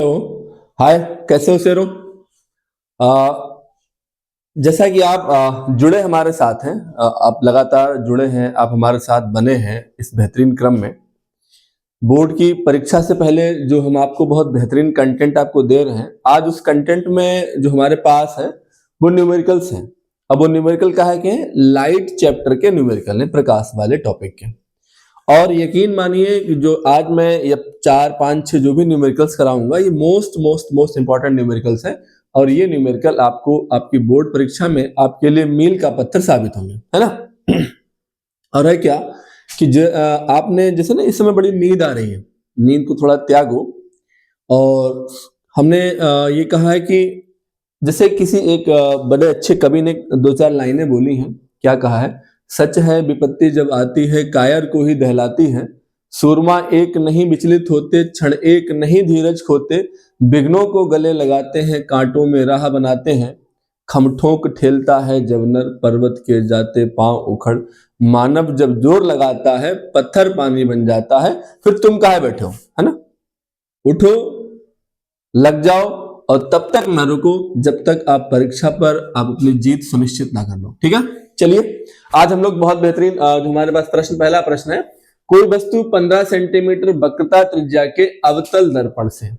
Hello. हाय, कैसे हो शेरो? आ, जैसा कि आप जुड़े हमारे साथ हैं, आप लगातार जुड़े हैं, आप हमारे साथ बने हैं इस बेहतरीन क्रम में। बोर्ड की परीक्षा से पहले जो हम आपको बहुत बेहतरीन कंटेंट आपको दे रहे हैं, आज उस कंटेंट में जो हमारे पास है वो न्यूमेरिकल्स हैं। अब वो न्यूमेरिकल का है कि लाइट चैप्टर के न्यूमेरिकल हैं, प्रकाश वाले टॉपिक के। और यकीन मानिए कि जो आज मैं ये 4 5 6 जो भी न्यूमेरिकल्स कराऊंगा, ये most most most important numericals हैं। और ये न्यूमेरिकल आपको आपकी बोर्ड परीक्षा में आपके लिए मील का पत्थर साबित होंगे, है ना। और है क्या कि आपने जैसे ना इस समय बड़ी नींद आ रही है, नींद को थोड़ा त्यागो। और हमने ये कहा है कि जैसे किसी एक बड़े अच्छे कवि ने 2 4 लाइनें बोली हैं। क्या कहा है? सच है विपत्ति जब आती है कायर को ही दहलाती है, सूरमा एक नहीं विचलित होते, क्षण एक नहीं धीरज खोते, विघ्नों को गले लगाते हैं कांटों में राह बनाते हैं, खमठोक ठेलता है जब नर पर्वत के जाते पांव उखड़, मानव जब जोर लगाता है पत्थर पानी बन जाता है, फिर तुम काहे बैठे हो, है ना। उठो, लग जाओ, और तब तक न रुको जब तक आप परीक्षा पर आप अपनी जीत सुनिश्चित ना कर लो। ठीक है, चलिए आज हम लोग बहुत बेहतरीन जो हमारे पास प्रश्न, पहला प्रश्न है, कोई वस्तु 15 सेंटीमीटर वक्रता त्रिज्या के अवतल दर्पण से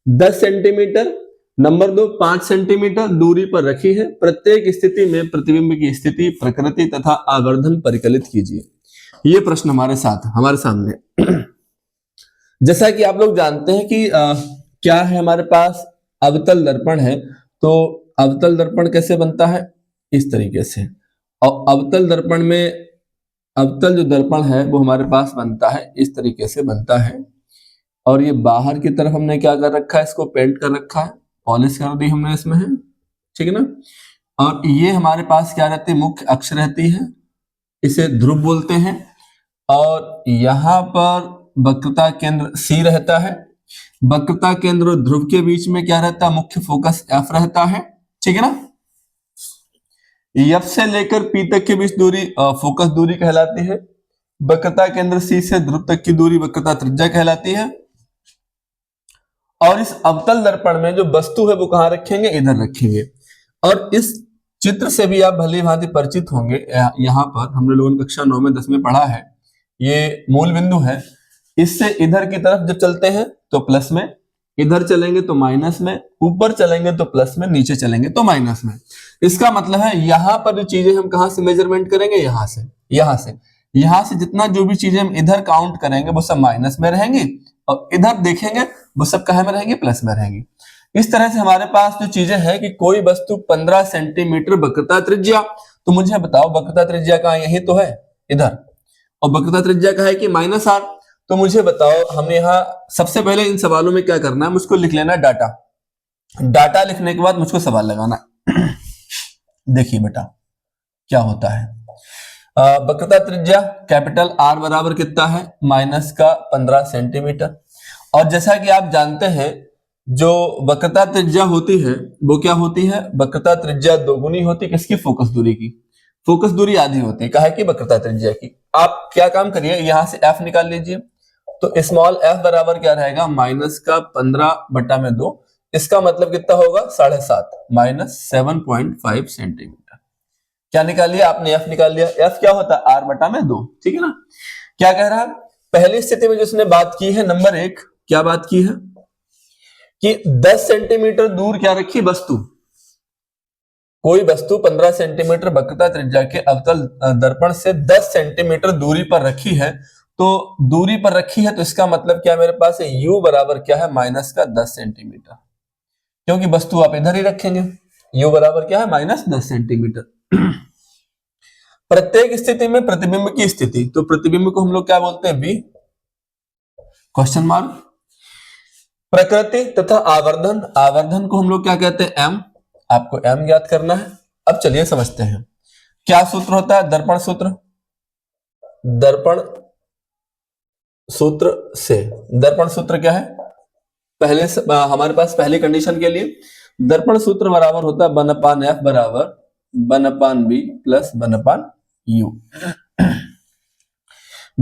10 सेंटीमीटर, नंबर 2 5 सेंटीमीटर दूरी पर रखी है, प्रत्येक स्थिति में प्रतिबिंब की स्थिति, प्रकृति तथा आवर्धन परिकलित कीजिए। ये प्रश्न हमारे साथ हमारे सामने। जैसा कि आप लोग जानते हैं कि क्या है हमारे पास अवतल दर्पण है। तो अवतल दर्पण कैसे बनता है? इस तरीके से। और अवतल दर्पण में अवतल जो दर्पण है वो हमारे पास बनता है इस तरीके से बनता है। और ये बाहर की तरफ हमने क्या कर रखा है, इसको पेंट कर रखा है, पॉलिश कर दी हमने इसमें, है ठीक है ना। और ये हमारे पास क्या रहती है, मुख्य अक्ष रहती है, इसे ध्रुव बोलते हैं। और यहां पर वक्रता केंद्र C रहता है, वक्रता केंद्र और ध्रुव के बीच में क्या रहता है, मुख्य फोकस F रहता है, ठीक है ना। F से लेकर P तक के बीच दूरी फोकस दूरी कहलाती है। वक्रता केंद्र C से ध्रुव तक की दूरी वक्रता त्रिज्या कहलाती है। और इस अवतल दर्पण में जो वस्तु है वो कहां रखेंगे, इधर रखेंगे। और इस चित्र से भी आप भली भांति परिचित होंगे। यहाँ पर हम लोगों ने कक्षा 9 में 10 में पढ़ा है, ये मूल बिंदु है। इससे इधर की तरफ जब चलते हैं तो प्लस में, इधर चलेंगे तो माइनस में, ऊपर चलेंगे तो प्लस में, नीचे चलेंगे तो माइनस में। इसका मतलब है यहां पर जो चीजें हम कहां से मेजरमेंट करेंगे, यहां से जितना जो भी चीजें हम इधर काउंट करेंगे वो सब माइनस में रहेंगी, और इधर देखेंगे वो सब कहां में रहेंगे, प्लस में रहेंगी। इस तरह से हमारे पास जो चीजें हैं कि कोई वस्तु 15 सेंटीमीटर वक्रता त्रिज्या, तो मुझे बताओ वक्रता त्रिज्या कहां, यही तो है इधर, और वक्रता त्रिज्या का है कि -r। तो मुझे बताओ, हमने यहाँ सबसे पहले इन सवालों में क्या करना है, मुझको लिख लेना डाटा। डाटा लिखने के बाद मुझको सवाल लगाना। देखिए बेटा क्या होता है। वक्रता त्रिज्या कैपिटल R बराबर कितना है, -15 सेंटीमीटर। और जैसा कि आप जानते हैं जो वक्रता त्रिज्या होती है वो क्या होती है, वक्रता त्रिज्या दोगुनी होती है किसकी, फोकस दूरी की। फोकस दूरी आधी होती है काहे की, वक्रता त्रिज्या की। आप क्या काम करिए, यहां से F निकाल लीजिए। तो स्मॉल f बराबर क्या रहेगा, -15/2। इसका मतलब कितना होगा, 7.5 -7.5 सेंटीमीटर। क्या निकाल लिया आपने, f निकाल लिया। f क्या होता है, r/2, ठीक है ना। क्या कह रहा है, पहली स्थिति में जिसने बात की है, नंबर 1 क्या बात की है कि 10 सेंटीमीटर दूर क्या रखी वस्तु, कोई वस्तु 15 सेंटीमीटर वक्रता त्रिज्या के अवतल दर्पण से 10 सेंटीमीटर दूरी पर रखी है। तो दूरी पर रखी है तो इसका मतलब क्या मेरे पास है, u बराबर क्या है, -10 सेंटीमीटर, क्योंकि वस्तु आप इधर ही रखेंगे। u बराबर क्या है, -10 सेंटीमीटर। प्रत्येक स्थिति में प्रतिबिंब की स्थिति, तो प्रतिबिंब को हम लोग क्या बोलते हैं, v क्वेश्चन मार्क। प्रकृति तथा आवर्धन, आवर्धन को हम लोग क्या कहते हैं, m। आपको m ज्ञात करना है। अब चलिए समझते हैं क्या सूत्र होता है, दर्पण सूत्र। दर्पण सूत्र से, दर्पण सूत्र क्या है, पहले हमारे पास पहली कंडीशन के लिए दर्पण सूत्र बराबर होता है 1/f बराबर 1/b प्लस 1/u।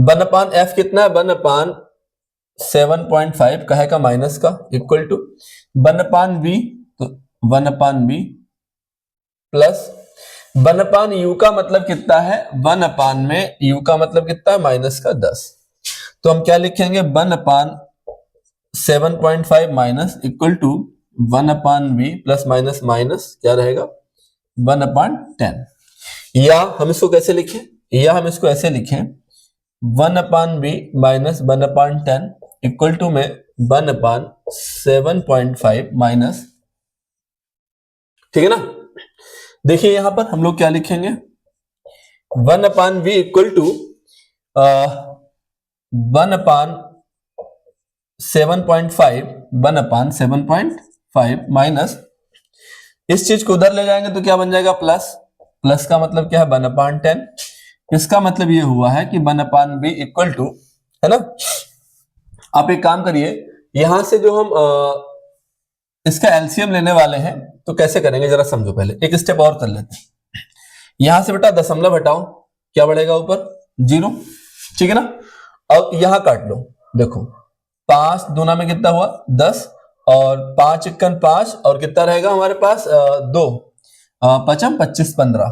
1/f कितना है, 1/, 7.5 कहे का माइनस का इक्वल टू 1/v, तो 1/v प्लस 1/u का मतलब कितना है, 1 में u का मतलब कितना है माइनस का 10, तो हम क्या लिखेंगे 1/7.5 minus equal to 1/v plus minus minus क्या रहेगा 1/10, या हम इसको कैसे लिखें, या हम इसको ऐसे लिखें 1/v माइनस 1/10 इक्वल टू में 1/7.5 माइनस, ठीक है ना। देखिए यहां पर हम लोग क्या लिखेंगे 1/v इक्वल टू 1/7.5 माइनस, इस चीज को उधर ले जाएंगे तो क्या बन जाएगा प्लस, प्लस का मतलब क्या है 1/10, इसका मतलब ये हुआ है कि 1/v इक्वल टू, है ना। आप एक काम करिए, यहां से जो हम इसका एलसीएम लेने वाले हैं तो कैसे करेंगे जरा समझो, पहले एक स्टेप और कर लेते हैं। यहां से बेटा दशमलव हटाओ, क्या बढ़ेगा ऊपर 0, ठीक है ना। अब यहां काट लो, देखो 5 दूना में कितना हुआ 10, और 5 × 5 और कितना रहेगा हमारे पास 2, 5 × 25 15,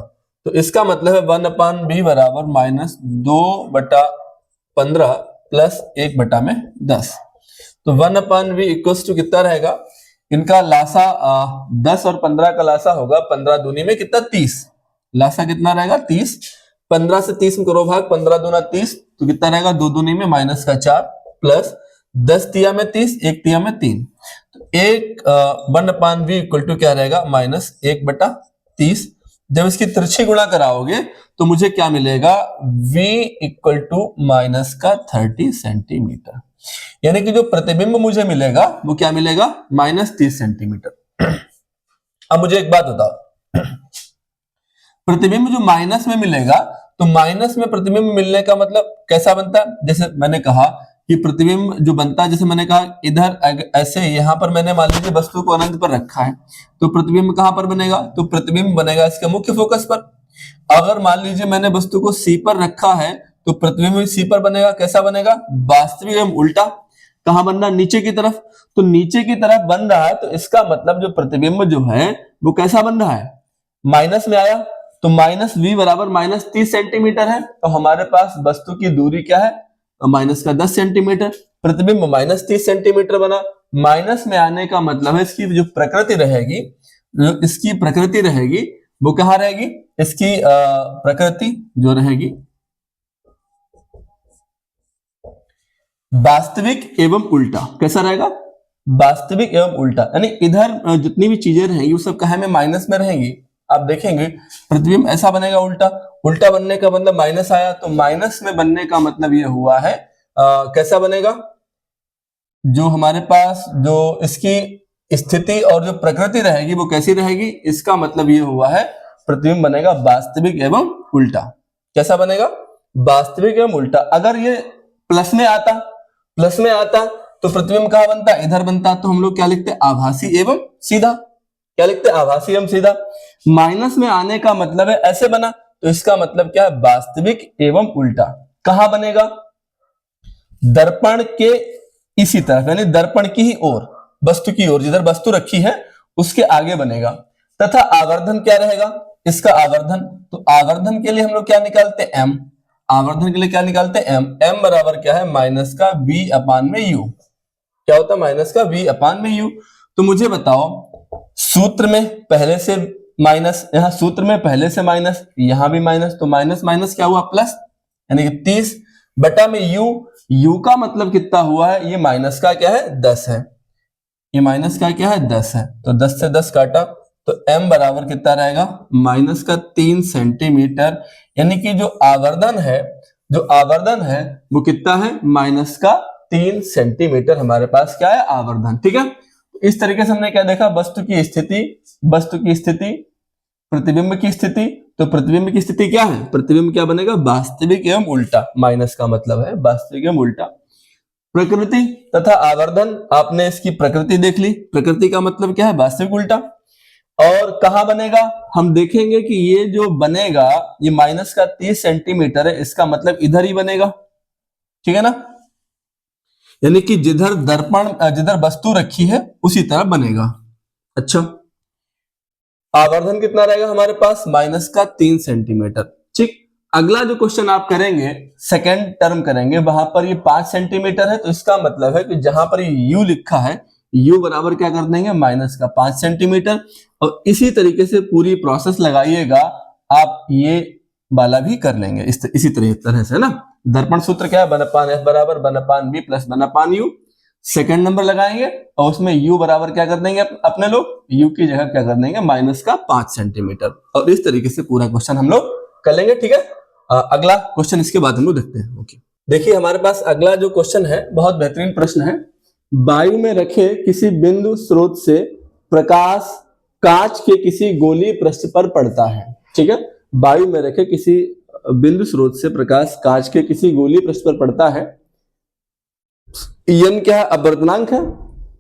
तो इसका मतलब है 1/v बराबर माइनस 2/15 प्लस 1/10, तो 1/v इक्वल्स टू कितना रहेगा, इनका लासा 10 और 15 का लासा होगा 15 दूनी में कितना 30, लासा कितना रहेगा 30, 15 से 30 में करो भाग, 15 दूना 30, तो कितना रहेगा 2 दूनी में माइनस का 4 प्लस 10 तिया में 30, 1 तिया में 3, तो 1/v इक्वल टू क्या रहेगा माइनस 1/30, जब इसकी तिरछी गुणा कराओगे तो मुझे क्या मिलेगा v इक्वल टू माइनस का 30 सेंटीमीटर, यानी कि जो प्रतिबिंब मुझे मिलेगा वो क्या मिलेगा -30 सेंटीमीटर। अब मुझे एक बात बताओ, प्रतिबिंब जो माइनस में मिलेगा, तो माइनस में प्रतिबिंब मिलने का मतलब कैसा बनता है, जैसे मैंने कहा कि प्रतिबिंब जो बनता है, जैसे मैंने कहा इधर ऐसे, यहां पर मैंने मान लीजिए वस्तु को अनंत पर रखा है, तो प्रतिबिंब कहां पर बनेगा, तो प्रतिबिंब बनेगा इसके मुख्य फोकस पर। अगर मान लीजिए मैंने वस्तु को सी पर रखा है तो प्रतिबिंब सी पर बनेगा, कैसा बनेगा वास्तविक एवं उल्टा, कहां बन रहा है नीचे की तरफ, तो नीचे की तरफ बन रहा है, तो इसका मतलब जो प्रतिबिंब जो है वो कैसा बन रहा है माइनस में आया, तो माइनस v बराबर -30 सेंटीमीटर है, तो हमारे पास वस्तु की दूरी क्या है माइनस का 10 सेंटीमीटर, प्रतिबिंब -30 सेंटीमीटर बना, माइनस में आने का मतलब है इसकी जो प्रकृति रहेगी, जो इसकी प्रकृति रहेगी वो कहां रहेगी, इसकी प्रकृति जो रहेगी वास्तविक एवं उल्टा, कैसा रहेगा वास्तविक एवं उल्टा, यानी इधर जितनी भी चीजें रहेंगी वो सब कहे में माइनस में रहेंगी। आप देखेंगे प्रतिबिंब ऐसा बनेगा उल्टा, उल्टा बनने का मतलब माइनस आया, तो माइनस में बनने का मतलब ये हुआ है कैसा बनेगा, जो हमारे पास जो इसकी स्थिति और जो प्रकृति रहेगी वो कैसी रहेगी, इसका मतलब ये हुआ है प्रतिबिंब बनेगा वास्तविक एवं उल्टा, कैसा बनेगा वास्तविक एवं उल्टा। अगर ये प्लस में आता, प्लस में आता तो प्रतिबिंब कहां बनता, इधर बनता, तो हम लोग क्या लिखते आभासी एवं सीधा, क्या लिखते आभासी एवं सीधा। माइनस में आने का मतलब है ऐसे बना, तो इसका मतलब क्या है वास्तविक एवं उल्टा, कहां बनेगा दर्पण के इसी तरफ, यानी दर्पण की ही ओर, वस्तु की ओर, जिधर वस्तु रखी है उसके आगे बनेगा। तथा आवर्धन क्या रहेगा इसका आवर्धन, तो आवर्धन के लिए हम लोग क्या निकालते m, आवर्धन के लिए क्या निकालते हैं m बराबर क्या है माइनस का v अपान में u, क्या होता है माइनस का v अपान में u। तो मुझे बताओ सूत्र में पहले से माइनस, यहां सूत्र में पहले से माइनस, यहां भी माइनस, तो माइनस माइनस क्या हुआ प्लस, यानी कि 30 बटा में u का मतलब कितना हुआ है, ये माइनस का क्या है 10 है, ये माइनस का क्या है 10 है, तो 10 से 10 काटा तो m बराबर कितना रहेगा माइनस का 3 सेंटीमीटर, यानी कि जो आवर्धन है, जो आवर्धन है वो कितना है माइनस का 3 सेंटीमीटर हमारे पास क्या है आवर्धन, ठीक है। इस तरीके से हमने क्या देखा, वस्तु की स्थिति, वस्तु की स्थिति, प्रतिबिंब की स्थिति, तो प्रतिबिंब की स्थिति क्या है, प्रतिबिंब क्या बनेगा वास्तविक एवं उल्टा, माइनस का मतलब है वास्तविक एवं उल्टा। प्रकृति तथा आवर्धन, आपने इसकी प्रकृति देख ली, प्रकृति का मतलब क्या है वास्तविक उल्टा, और कहां बनेगा हम देखेंगे कि ये जो बनेगा ये माइनस का 30 सेंटीमीटर है, इसका मतलब इधर ही बनेगा, ठीक है ना। यानी कि जिधर दर्पण जिधर वस्तु रखी है उसी तरह बनेगा। अच्छा, आवर्धन कितना रहेगा हमारे पास, माइनस का 3 सेंटीमीटर। ठीक, अगला जो क्वेश्चन आप करेंगे, सेकेंड टर्म करेंगे, वहां पर ये 5 सेंटीमीटर है, तो इसका मतलब है कि जहां पर ये u लिखा है, u बराबर क्या कर देंगे, माइनस का 5 सेंटीमीटर। और इसी तरीके से पूरी प्रोसेस लगाइएगा, आप ये वाला भी कर लेंगे इसी तरह से, है ना। दर्पण सूत्र क्या है, 1/f बराबर 1/b plus 1/u। Second number लगाएंगे और उसमें u बराबर क्या कर देंगे अपने लोग, u की जगह क्या कर देंगे, माइनस का 5 सेंटीमीटर। और इस तरीके से पूरा क्वेश्चन हम लोग कर लेंगे। ठीक है, अगला क्वेश्चन इसके बाद हम लोग देखते हैं। ओके, देखिए हमारे पास अगला जो क्वेश्चन है बहुत बेहतरीन प्रश्न है। वायु में रखे किसी बिंदु स्रोत से प्रकाश कांच के किसी गोलीय पृष्ठ पर पड़ता है। ठीक है, वायु में रखे किसी बिंदु स्रोत से प्रकाश कांच के किसी गोलीय पृष्ठ पर पड़ता है। En क्या है, अपवर्तनांक है,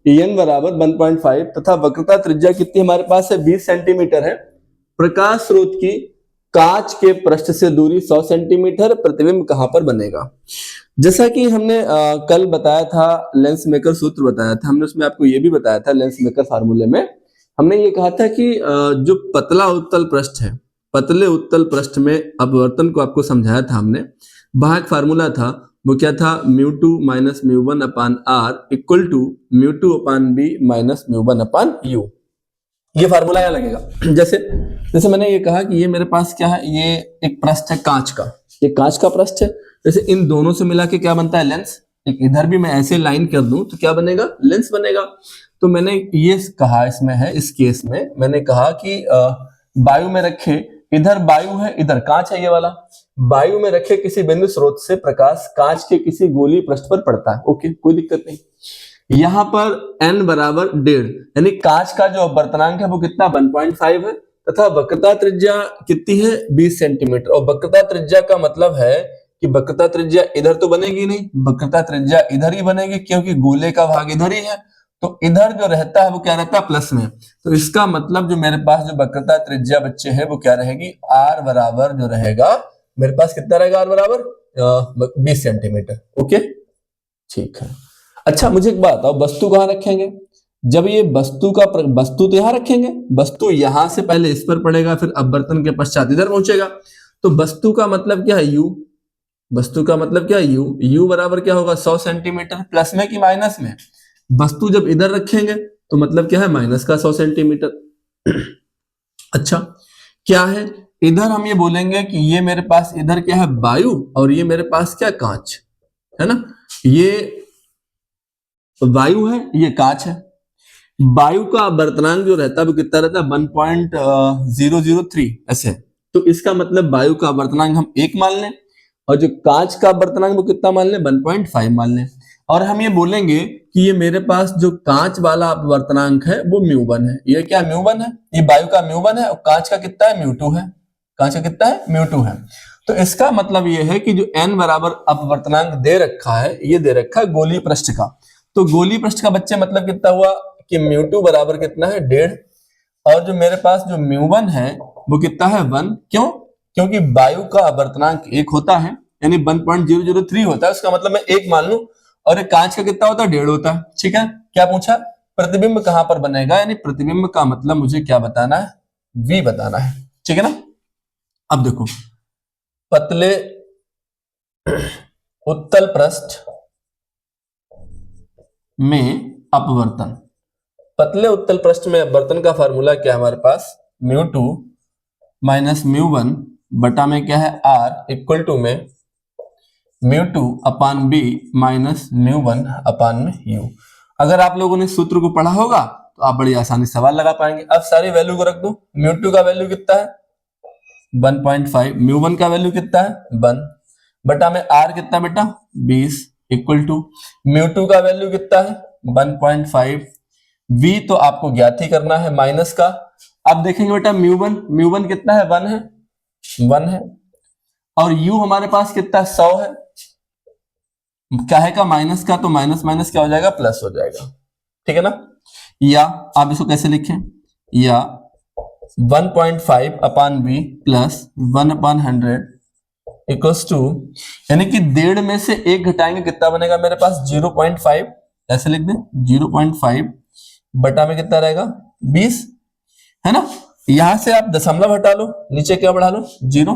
En बराबर 1.5 तथा वक्रता त्रिज्या कितनी हमारे पास है, 20 सेंटीमीटर है। प्रकाश स्रोत की कांच के पृष्ठ से दूरी 100 सेंटीमीटर, प्रतिबिंब कहां पर बनेगा। जैसा कि हमने कल बताया था, लेंस मेकर सूत्र बताया था हमने, उसमें आपको यह भी बताया था लेंस मेकर फार्मूले में हमने ये कहा था कि जो पतला उत्तल पृष्ठ है, पतले उत्तल पृष्ठ में अपवर्तन को आपको समझाया था हमने। वहां एक फार्मूला था, वो क्या था, μ2 minus μ1 upon R equal to μ2 upon V minus μ1 upon U. ये फार्मूला यहाँ लगेगा। जैसे मैंने ये कहा कि ये मेरे पास क्या है, ये एक पृष्ठ है कांच का, ये कांच का पृष्ठ है। जैसे इन दोनों से मिला के क्या बनता है, लेंस। एक इधर भी मैं ऐसे लाइन कर दूं तो क्या बनेगा, लेंस बनेगा। तो मैंने ये कहा, इसमें है, इस केस में मैंने कहा कि वायु में रखे, इधर वायु है, इधर कांच है, ये वाला। वायु में रखे किसी बिंदु स्रोत से प्रकाश कांच के किसी गोलीय पृष्ठ पर पड़ता है। ओके, कोई दिक्कत नहीं। यहां पर n बराबर 1.5, यानी कांच का जो अपवर्तनांक है वो कितना, 1.5 है, तथा वक्रता त्रिज्या कितनी है, 20 सेंटीमीटर। और वक्रता त्रिज्या का मतलब है कि वक्रता त्रिज्या इधर तो बनेगी नहीं, वक्रता त्रिज्या इधर ही बनेगी, क्योंकि गोले का भाग इधर ही है। तो इधर जो रहता है वो क्या रहता है, प्लस में। तो इसका मतलब जो मेरे पास जो वक्रता त्रिज्या बच्चे है वो क्या रहेगी, r बराबर जो रहेगा मेरे पास कितना रहेगा, r बराबर 20 सेंटीमीटर। ओके, ठीक है। अच्छा, मुझे एक बात बताओ, वस्तु कहां रखेंगे। जब ये वस्तु तो यहां रखेंगे, वस्तु यहां से पहले इस पर पड़ेगा, फिर अपवर्तन के पश्चात इधर पहुंचेगा। तो वस्तु का मतलब क्या है, u। वस्तु का मतलब क्या है, u बराबर क्या होगा, 100 सेंटीमीटर। प्लस में कि माइनस में, वस्तु जब इधर रखेंगे तो मतलब क्या है, माइनस का 100 सेंटीमीटर। अच्छा, क्या है, इधर हम ये बोलेंगे कि ये मेरे पास इधर क्या है, वायु, और ये मेरे पास क्या, कांच है ना। ये वायु है, ये कांच है। वायु का अपवर्तनांक जो रहता है वो कितना रहता है, 1.003 ऐसे। तो इसका मतलब वायु का अपवर्तनांक हम 1 मान लें, और जो कांच का अपवर्तनांक वो कितना मान लें, 1.5 मान लें। और हम ये बोलेंगे कि ये मेरे पास जो कांच वाला अपवर्तनांक है वो μ1 है। ये क्या, μ1 है, ये वायु का μ1 है, और कांच का कितना है, μ2 है। कांच का कितना है, μ2 है। तो इसका मतलब ये है कि जो n बराबर अपवर्तनांक दे रखा है, ये दे रखा है गोलीय पृष्ठ का। तो गोलीय पृष्ठ का बच्चे मतलब कितना हुआ कि μ2 बराबर कितना है, 1.5। और जो मेरे पास जो μ1 है वो कितना है, 1। क्यों, क्योंकि वायु का अपवर्तनांक 1 होता है, यानी 1.003 होता है। उसका मतलब मैं 1 मान लूं, और एक कांच का कितना होता है, 1.5 होता है। ठीक है, क्या पूछा, प्रतिबिंब कहां पर बनेगा, यानी प्रतिबिंब का मतलब मुझे क्या बताना है, v बताना है। ठीक है ना। अब देखो, पतले उत्तल पृष्ठ में अपवर्तन, पतले उत्तल पृष्ठ में अपवर्तन का फार्मूला क्या है हमारे पास, μ2 माइनस μ1 बटा में क्या है, r इक्वल टू में μ2 अपान b माइनस μ1 अपान में u। अगर आप लोगों ने सूत्र को पढ़ा होगा तो आप बड़ी आसानी सवाल लगा पाएंगे। अब सारी वैल्यू को रख दो, μ2 का वैल्यू कितना है, 1.5, μ1 का वैल्यू कितना है, 1, बटा में r कितना बेटा, 20, इक्वल टू μ2 का वैल्यू कितना है, 1.5, v तो आपको ज्ञात ही करना है माइनस का। अब देखेंगे बेटा μ1 कितना है, 1 है, और u हमारे पास कितना, 100 है। क्या है का, माइनस का, तो माइनस माइनस क्या हो जाएगा, प्लस हो जाएगा। ठीक है ना। या आप इसको कैसे लिखें, या 1.5 अपान बी प्लस 1/100 इक्वल्स टू, यानी कि 1.5 में से 1 घटाएंगे कितना बनेगा मेरे पास 0.5, ऐसे लिख दें 0.5 बटा में कितना रहेगा 20, है ना। यहां से आप दशमलव हटा लो, नीचे क्या बढ़ा लो 0,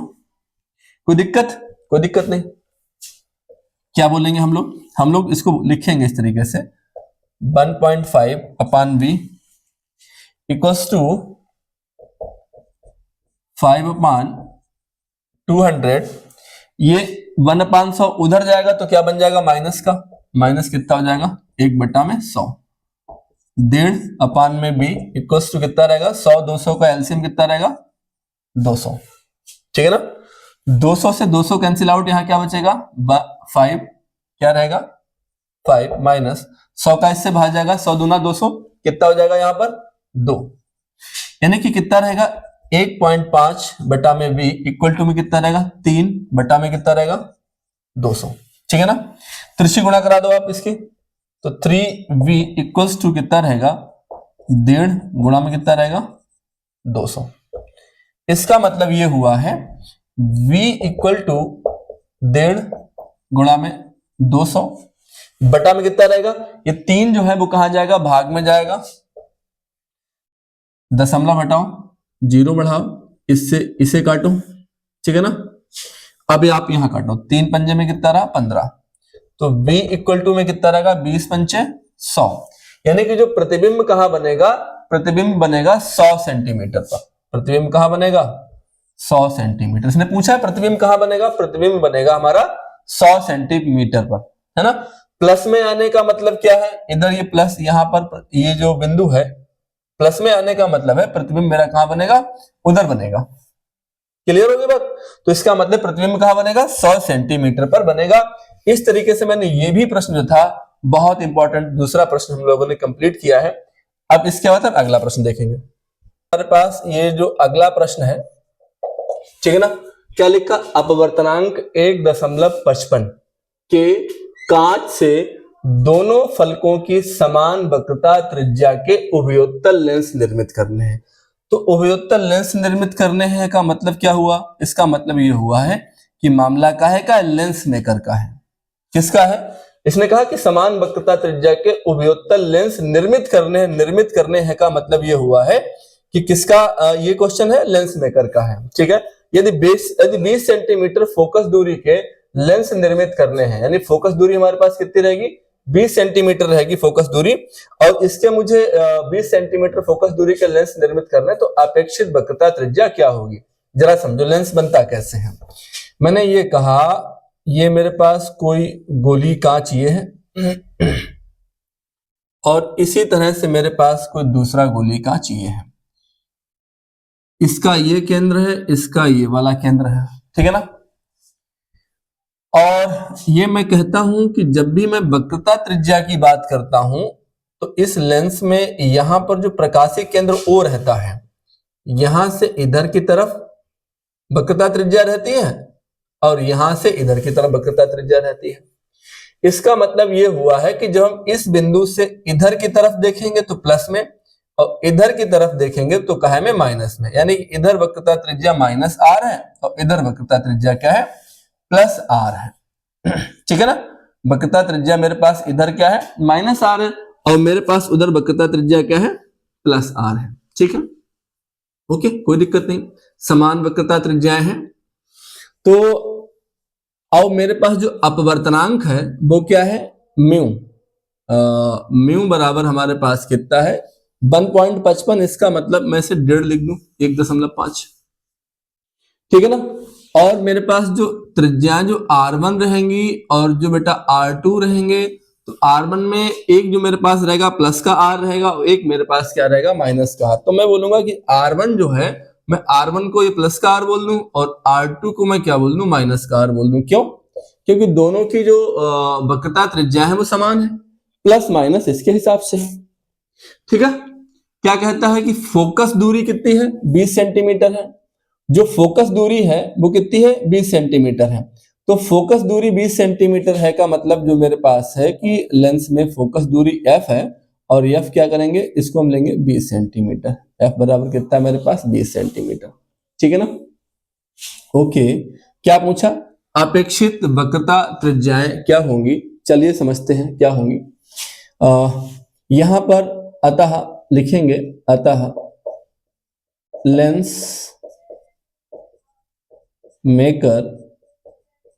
कोई दिक्कत नहीं। क्या बोलेंगे हम लोग इसको लिखेंगे इस तरीके से 1.5 अपान v इक्वल्स टू 5 अपान 200। ये 1/100 उधर जाएगा तो क्या बन जाएगा माइनस का, माइनस कितना हो जाएगा 1/100। 1.5 अपान में b इक्वल्स टू कितना रहेगा 100, 200 का एलसीएम कितना रहेगा 200, ठीक है ना। 200 से 200 कैंसिल आउट, यहां क्या बचेगा 5, क्या रहेगा 5 माइनस 100 का इससे भाग जाएगा 100 दूना 200, कितना हो जाएगा यहां पर 2, यानी कि कितना रहेगा 1.5 बटा में v इक्वल टू में कितना रहेगा 3 बटा में कितना रहेगा 200, ठीक है ना। त्रिशी गुणा करा दो आप इसकी, तो 3v इक्वल्स टू कितना रहेगा 1.5 गुणा में कितना रहेगा 200। इसका मतलब ये हुआ है v इक्वल टू 1.5 गुणा में 200 बटा में कितना रहेगा, ये 3 जो है वो कहां जाएगा भाग में जाएगा, दशमलव हटाओ 0 बढ़ाओ, इससे इसे काटो, ठीक है ना। अब आप यहां काटो, 3 पंजे में कितना रहा 15, तो v इक्वल टू में कितना रहेगा 20 पंचे 100, यानी कि जो प्रतिबिंब कहां बनेगा, प्रतिबिंब बनेगा 100 सेंटीमीटर पर। प्रतिबिंब कहां बनेगा 100 सेंटीमीटर। इसने पूछा है प्रतिबिंब कहां बनेगा, प्रतिबिंब बनेगा हमारा 100 सेंटीमीटर पर, है ना। प्लस में आने का मतलब क्या है, इधर ये प्लस, यहां पर ये जो बिंदु है प्लस में आने का मतलब है प्रतिबिंब मेरा कहां बनेगा उधर बनेगा। क्लियर होगी बात। तो इसका मतलब प्रतिबिंब कहां बनेगा 100 सेंटीमीटर पर बनेगा। इस तरीके से मैंने ये भी प्रश्न जो था बहुत इंपॉर्टेंट दूसरा प्रश्न हम लोगों ने कंप्लीट किया है। अब इसके बाद हम अगला प्रश्न देखेंगे। हमारे पास ये जो अगला प्रश्न है, ठीक है ना, क्या लिखा, अपवर्तनांक 1.55 के कांच से दोनों फलकों की समान वक्रता त्रिज्या के उभयोत्तल लेंस निर्मित करने हैं। तो उभयोत्तल लेंस निर्मित करने हैं का मतलब क्या हुआ, इसका मतलब ये हुआ है कि मामला काहे का, लेंस मेकर का है। किसका है, इसने कहा कि समान वक्रता त्रिज्या के उभयोत्तल लेंस निर्मित करने हैं। निर्मित करने हैं का मतलब ये हुआ है कि किसका, ये क्वेश्चन है लेंस मेकर का है, ठीक है। यदि 20 सेंटीमीटर फोकस दूरी के लेंस निर्मित करने हैं, यानी फोकस दूरी हमारे पास कितनी रहेगी 20 सेंटीमीटर रहेगी फोकस दूरी, और इसके मुझे 20 सेंटीमीटर फोकस दूरी के लेंस निर्मित करना है, तो अपेक्षित वक्रता त्रिज्या क्या होगी। जरा समझो लेंस बनता कैसे है। मैंने ये कहा ये मेरे पास कोई गोली कांच ये है और इसी तरह से मेरे पास कोई दूसरा गोली कांच ये है, इसका ये केंद्र है, इसका ये वाला केंद्र है, ठीक है ना। और ये मैं कहता हूं कि जब भी मैं वक्रता त्रिज्या की बात करता हूं तो इस लेंस में यहां पर जो प्रकाशीय केंद्र O रहता है, यहां से इधर की तरफ वक्रता त्रिज्या रहती है और यहां से इधर की तरफ वक्रता त्रिज्या रहती है। इसका मतलब ये हुआ है कि जब हम इस बिंदु से इधर की तरफ देखेंगे तो प्लस में, और इधर की तरफ देखेंगे तो कहे में माइनस में, यानी इधर वक्रता त्रिज्या -r है और इधर वक्रता त्रिज्या क्या है +r है, ठीक है ना। वक्रता त्रिज्या मेरे पास इधर क्या है -r है और मेरे पास उधर वक्रता त्रिज्या क्या है +r है, ठीक है। ओके, कोई दिक्कत नहीं, समान वक्रता त्रिज्याएं हैं। तो अब मेरे पास जो अपवर्तनांक है वो क्या है म्यू, म्यू बराबर हमारे पास कितना है 1.55। इसका मतलब मैं इसे 1.5 लिख दूं 1.5, ठीक है ना। और मेरे पास जो त्रिज्या जो r1 रहेंगी और जो बेटा r2 रहेंगे, तो r1 में एक जो मेरे पास रहेगा प्लस का r रहेगा और एक मेरे पास क्या रहेगा माइनस का r। तो मैं बोलूंगा कि r1 जो है मैं r1 को ये प्लस का r बोल दूं और r2 को मैं क्या बोल दूं माइनस का r बोल दूं। क्यों, क्योंकि दोनों की जो वक्रता त्रिज्या है वो समान है, प्लस माइनस इसके हिसाब से है, ठीक है। क्या कहता है कि फोकस दूरी कितनी है 20 सेंटीमीटर है, जो फोकस दूरी है वो कितनी है 20 सेंटीमीटर है। तो फोकस दूरी 20 सेंटीमीटर है का मतलब जो मेरे पास है कि लेंस में फोकस दूरी f है और f क्या करेंगे इसको हम लेंगे 20 सेंटीमीटर। f बराबर कितना है मेरे पास 20 सेंटीमीटर, ठीक है ना। ओके, क्या पूछा अपेक्षित वक्रता त्रिज्याएं क्या होंगी, चलिए समझते हैं क्या होंगी। यहां पर अतः लिखेंगे, अतः लेंस मेकर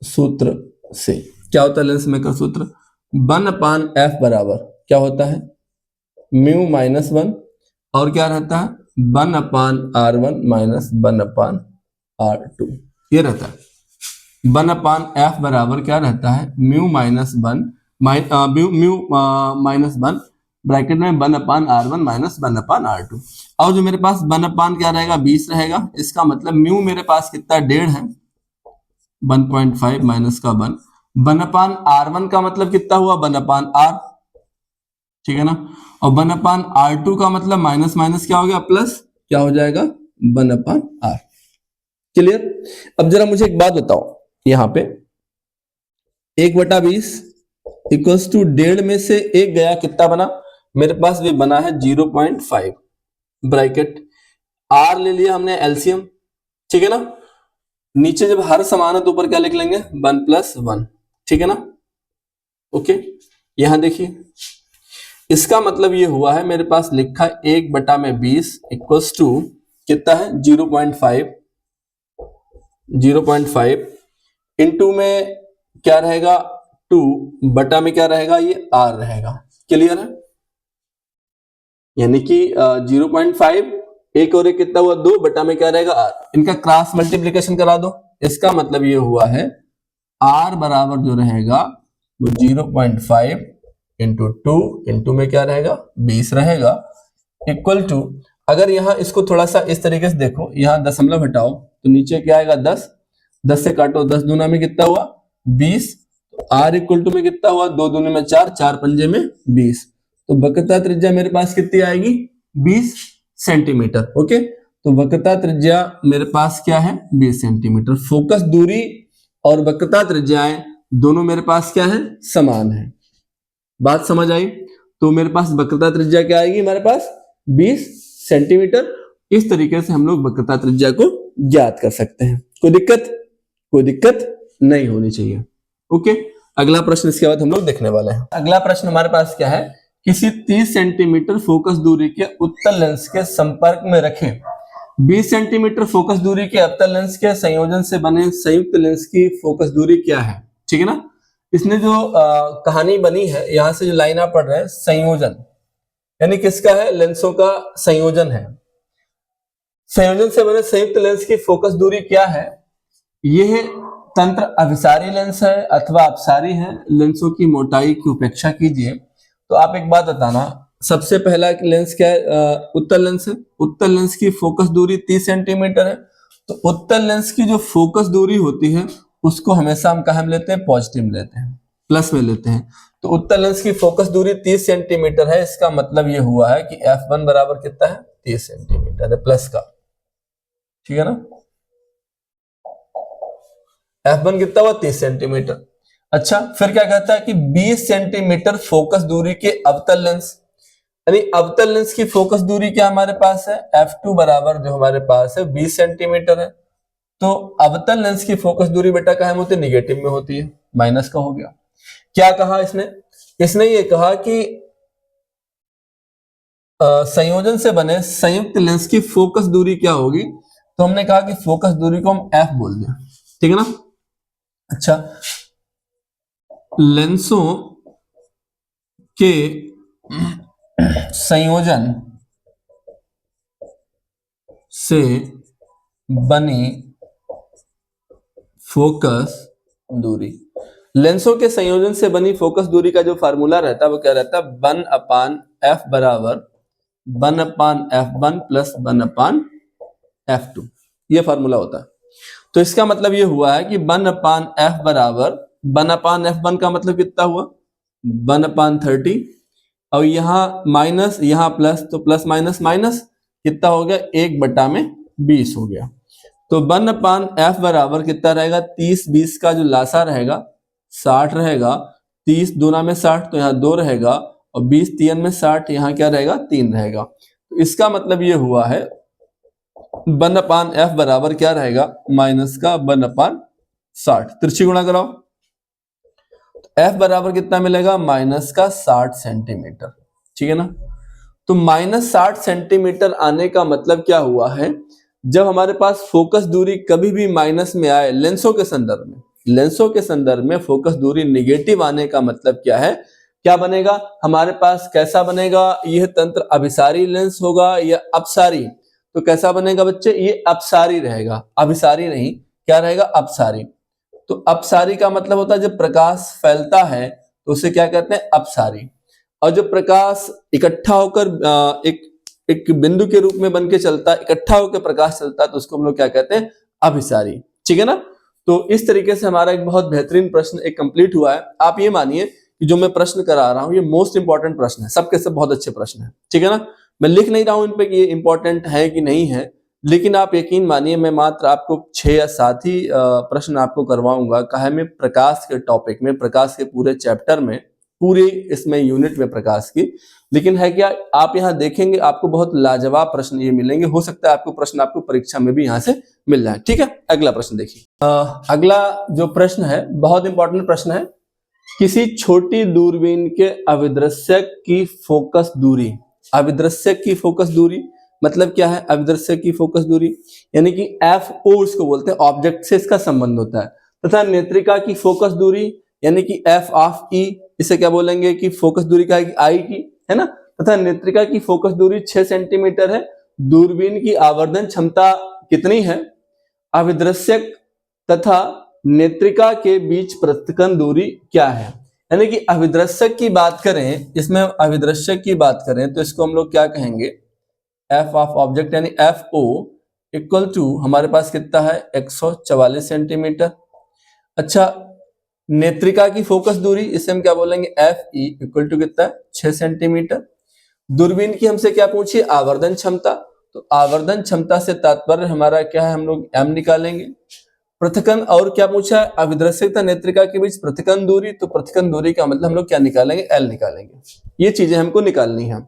सूत्र से क्या होता है, लेंस मेकर सूत्र 1/f बराबर क्या होता है, म्यू माइनस 1, और क्या रहता है 1/r1 माइनस 1/r2, ये रहता है 1/f बराबर क्या रहता है, म्यू माइनस 1 माइनस 1 ब्रैकेट में 1/r1 माइनस 1/r2, और जो मेरे पास 1 क्या रहेगा 20 रहेगा, इसका मतलब म्यू मेरे पास कितना 1.5 है, 1.5 माइनस का 1/r1 का मतलब कितना हुआ 1/r, ठीक है ना, और 1/r2 का मतलब माइनस माइनस क्या हो गया प्लस, क्या हो जाएगा 1/r। क्लियर। अब जरा मुझे एक बात बताओ, यहां पे 1/20 इक्वल्स टू 1.5 में से 1 गया, कितना बना मेरे पास भी बना है 0.5, ब्रैकेट r ले लिया हमने एलसीएम, ठीक है ना, नीचे जब हर समान है तो ऊपर क्या लिख लेंगे 1 + 1, ठीक है ना, ओके। यहां देखिए इसका मतलब ये हुआ है, मेरे पास लिखा 1/20 इक्वल्स टू कितना है 0.5 इनटू में क्या रहेगा 2 बटा में क्या रहेगा ये r रहेगा। क्लियर है, यानी कि 0.5 एक और एक कितना हुआ 2 बटा में क्या रहेगा r, इनका क्रॉस मल्टीप्लिकेशन करा दो, इसका मतलब ये हुआ है r बराबर जो रहेगा वो 0.5 इंटू 2 इंटू में क्या रहेगा 20 रहेगा, इक्वल टू, अगर यहां इसको थोड़ा सा इस तरीके से देखो, यहां दशमलव हटाओ तो नीचे क्या आएगा 10, 10 से काटो 10 दूना में कितना हुआ 20, तो r इक्वल टू में कितना हुआ 2 दूने में 4, 4 पंजे में 20, तो वक्रता त्रिज्या मेरे पास कितनी आएगी 20 सेंटीमीटर। ओके, तो वक्रता त्रिज्या मेरे पास क्या है 20 सेंटीमीटर। फोकस दूरी और वक्रता त्रिज्याएं दोनों मेरे पास क्या है समान है, बात समझ आई। तो मेरे पास वक्रता त्रिज्या क्या आएगी हमारे पास 20 सेंटीमीटर। इस तरीके से हम लोग वक्रता त्रिज्या को ज्ञात कर सकते हैं, कोई दिक्कत नहीं होनी चाहिए। ओके, अगला प्रश्न इसके बाद हम लोग देखने वाले हैं। अगला प्रश्न हमारे पास क्या है, किसी 30 सेंटीमीटर फोकस दूरी के उत्तल लेंस के संपर्क में रखें 20 सेंटीमीटर फोकस दूरी के अवतल लेंस के संयोजन से बने संयुक्त लेंस की फोकस दूरी क्या है, ठीक है ना। इसने जो कहानी बनी है, यहां से जो लाइन आप पढ़ रहे हैं संयोजन, यानी किसका है लेंसों का संयोजन है, संयोजन से बने संयुक्त लेंस की फोकस दूरी क्या है। यह तंत्र अभिसारी लेंस है अथवा अपसारी है, लेंसों की मोटाई की उपेक्षा कीजिए। तो आप एक बात बताना, सबसे पहला लेंस क्या है उत्तल लेंस है, उत्तल लेंस की फोकस दूरी 30 सेंटीमीटर है। तो उत्तल लेंस की जो फोकस दूरी होती है उसको हमेशा हम कहाँ में लेते हैं पॉजिटिव में लेते हैं, प्लस में लेते हैं। तो उत्तल लेंस की फोकस दूरी 30 सेंटीमीटर है, इसका मतलब ये हुआ है कि f1 बराबर कितना है 30 सेंटीमीटर है प्लस का, ठीक है ना। f1 कितना हुआ 30 सेंटीमीटर। अच्छा, फिर क्या कहता है कि 20 सेंटीमीटर फोकस दूरी के अवतल लेंस, यानी अवतल लेंस की फोकस दूरी क्या हमारे पास है f2 बराबर जो हमारे पास है 20 सेंटीमीटर है। तो अवतल लेंस की फोकस दूरी बेटा काहे में होती है निगेटिव में होती है, माइनस का हो गया। क्या कहा इसने ये कहा कि संयोजन से बने संयुक्त लेंस की फोकस दूरी क्या होगी, तो हमने कहा कि फोकस दूरी को हम f बोल दें, ठीक है ना। अच्छा, लेंसों के संयोजन से बनी फोकस दूरी, लेंसों के संयोजन से बनी फोकस दूरी का जो फार्मूला रहता है वो क्या रहता है 1/f बराबर 1/f1 प्लस 1/f2, ये फार्मूला होता है। तो इसका मतलब ये हुआ है कि 1/f बराबर 1/f1 का मतलब कितना हुआ 1/30, और यहाँ माइनस यहाँ प्लस, तो प्लस माइनस माइनस कितना हो गया 1/20 हो गया। तो 1/f बराबर कितना रहेगा 30 20 का जो लासा रहेगा 60 रहेगा, 30 दूना में 60 तो यहाँ 2 रहेगा, और 20 3 में 60 यहाँ क्या रहेगा 3 रहेगा। तो इसका मतलब ये हुआ है 1/f बराबर क्या रहेगा माइनस का 1/30 60, तिरछी गुणा कराओ, f बराबर कितना मिलेगा, माइनस का 60 सेंटीमीटर, ठीक है ना। तो माइनस 60 सेंटीमीटर आने का मतलब क्या हुआ है, जब हमारे पास फोकस दूरी कभी भी माइनस में आए लेंसों के संदर्भ में, लेंसों के संदर्भ में फोकस दूरी निगेटिव आने का मतलब क्या है, क्या बनेगा हमारे पास, कैसा बनेगा यह तंत्र, अभिसारी लेंस होगा या अपसारी। तो कैसा बनेगा बच्चे, ये अपसारी रहेगा, अभिसारी नहीं, क्या रहेगा, अपसारी। तो अपसारी का मतलब होता है जब प्रकाश फैलता है तो उसे क्या कहते हैं, अपसारी। और जब प्रकाश इकट्ठा होकर एक बिंदु के रूप में बन के चलता है, इकट्ठा होकर प्रकाश चलता है, तो उसको हम लोग क्या कहते हैं, अभिसारी, ठीक है ना। तो इस तरीके से हमारा एक बहुत बेहतरीन प्रश्न एक कंप्लीट हुआ है। आप ये मानिए कि जो मैं प्रश्न करा रहा हूं ये मोस्ट इंपॉर्टेंट प्रश्न है, सबके सब बहुत अच्छे प्रश्न है, ठीक है ना। मैं लिख नहीं रहा हूं इन पे कि ये इंपॉर्टेंट है कि नहीं है, लेकिन आप यकीन मानिए मैं मात्र आपको 6 या 7 ही प्रश्न आपको करवाऊंगा, काहे में प्रकाश के टॉपिक में, प्रकाश के पूरे चैप्टर में, पूरी इसमें यूनिट में प्रकाश की। लेकिन है क्या, आप यहाँ देखेंगे आपको बहुत लाजवाब प्रश्न ये मिलेंगे, हो सकता है आपको प्रश्न आपको परीक्षा में भी यहाँ से मिल जाए, ठीक है। अगला प्रश्न देखिए, अगला जो प्रश्न है बहुत इंपॉर्टेंट प्रश्न है, किसी छोटी दूरबीन के अभिदृश्यक की फोकस दूरी, अभिदृश्यक की फोकस दूरी मतलब क्या है, अभिदृश्यक की फोकस दूरी यानी कि FO इसको बोलते हैं, ऑब्जेक्ट से इसका संबंध होता है, तथा नेत्रिका की फोकस दूरी यानी कि F ऑफ E, इसे क्या बोलेंगे कि फोकस दूरी का है आई की, है ना। तथा नेत्रिका की फोकस दूरी 6 सेंटीमीटर है। दूरबीन की आवर्धन क्षमता कितनी है, अभिदृश्यक तथा नेत्रिका के बीच पृथक्करण दूरी क्या है। यानी कि अभिदृश्यक की बात करें, इसमें अभिदृश्यक की बात करें तो इसको हम लोग क्या कहेंगे, एफ ऑफ ऑब्जेक्ट यानी FO इक्वल टू हमारे पास कितना है, 144 सेंटीमीटर। अच्छा, नेत्रिका की फोकस दूरी इसे हम क्या बोलेंगे, FE इक्वल टू कितना है, 6 सेंटीमीटर। दूरबीन की हमसे क्या पूछी, आवर्धन क्षमता, तो आवर्धन क्षमता से तात्पर्य हमारा क्या है, हम लोग M निकालेंगे। पृथक्करण और क्या पूछा है, अभिदृश्यक तथा नेत्रिका के बीच पृथक्करण दूरी, तो पृथक्करण दूरी का मतलब हम लोग क्या निकालेंगे, L निकालेंगे। ये चीजें हमको निकालनी है।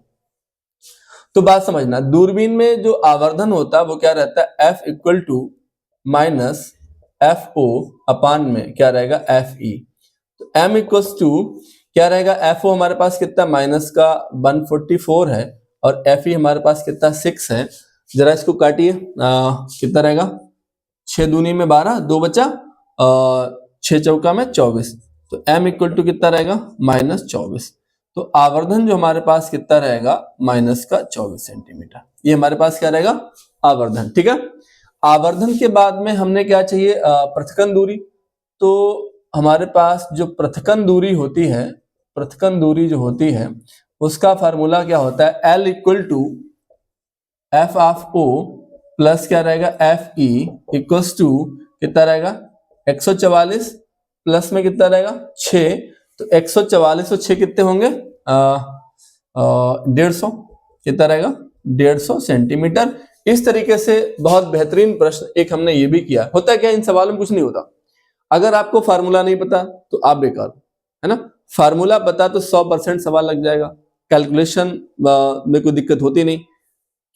तो बात समझना, दूरबीन में जो आवर्धन होता है वो क्या रहता है, F equal to minus FO upon में क्या रहेगा, FE। तो M इक्वल्स टू क्या रहेगा, FO हमारे पास कितना माइनस का 144 है और FE हमारे पास कितना 6 है। जरा इसको काटिए, कितना रहेगा, 6 दूनी में 12, 2 बचा, 6 चौका में 24, तो M इक्वल टू कितना रहेगा, माइनस 24। तो आवर्धन जो हमारे पास कितना रहेगा, माइनस का 24 सेंटीमीटर, ये हमारे पास क्या रहेगा, आवर्धन, ठीक है। आवर्धन के बाद में हमने क्या चाहिए, पृथक्करण दूरी। तो हमारे पास जो पृथक्करण दूरी होती है, पृथक्करण दूरी जो होती है उसका फार्मूला क्या होता है, L equal to F of O plus क्या रहेगा, FE इक्वल्स टू कितना रहेगा, 144 प्लस में कितना रहेगा 6, तो 144 और 6 कितने होंगे, 150, कितना रहेगा, 150 सेंटीमीटर। इस तरीके से बहुत बेहतरीन प्रश्न एक हमने ये भी किया। होता क्या, इन सवालों में कुछ नहीं होता, अगर आपको फार्मूला नहीं पता तो आप बेकार, है ना। फार्मूला पता तो 100% सवाल लग जाएगा, कैलकुलेशन में कोई दिक्कत होती नहीं,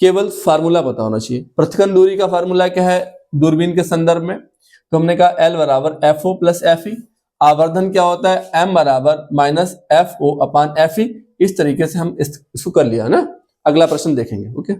केवल फार्मूला पता होना चाहिए। पृथक्करण दूरी का फार्मूला क्या है दूरबीन के संदर्भ में, तो हमने कहा L बराबर FO प्लस FE। आवर्धन क्या होता है, M बराबर माइनस FO अपान FE। इस तरीके से हम इसको कर लिया ना। अगला प्रश्न देखेंगे, ओके।